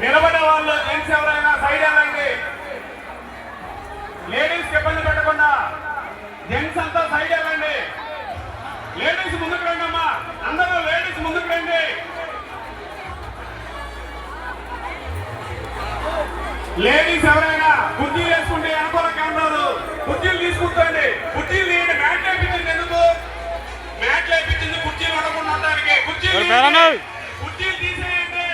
నిలబడే వాళ్ళు జెంట్స్ ఎవరైనా సైడ్ వెళ్ళండి. లేడీస్ ఇబ్బంది పెట్టకుండా జెంట్స్ అంతా సైడ్ వెళ్ళండి. లేడీస్ ముందుకు రండి అమ్మా, అందరూ లేడీస్ ముందుకు రండి. లేడీస్ ఎవరైనా కుర్చీలు వేసుకుంటే అనుకూల కెమెరాలు కుర్చీలు తీసుకుంటండి. కుర్చీలు తీయండి. మ్యాట్లు వేయించింది ఎందుకు? మ్యాట్లు వేయించింది కుర్చీలు ఉండకుండా ఉండడానికి. కుర్చీలు తీసేయండి. కుర్చీలు తీసుకుంటండి.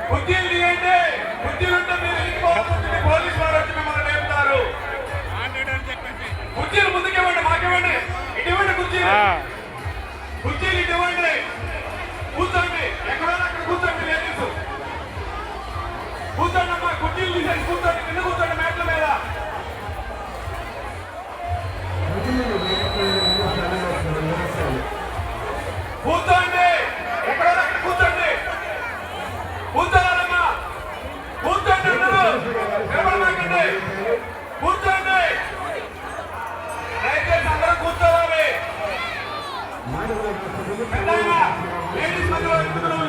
కుర్చీలు తీయండి. కుర్చీలు ఉంటే మీరు ఇంటికి పోలీసు వారు వచ్చి మిమ్మల్ని లేపుతారు. కుర్చీలు ముందుకివ్వండి, మాకివ్వండి. ఇటువంటి కుర్చీలు కుర్చీలు ఇటువంటి కూర్చోండి. ఎక్కడో అక్కడ కూర్చోండి. లేడీస్ కూర్చోండి అమ్మా. కుర్చీలు తీసేసి కూర్చోండి. కింద కూర్చోండి మ్యాట్ల మీద. కూర్చోండి. ఎక్కడో అక్కడ కూర్చోండి. కూర్చోవాలమ్మా. కూర్చోండి అందరూ. నిలబడమాకండి. కూర్చోండి. దయచేసి అందరూ కూర్చోవాలి. లేడీస్ మధ్యలో ఎందుకు నువ్వు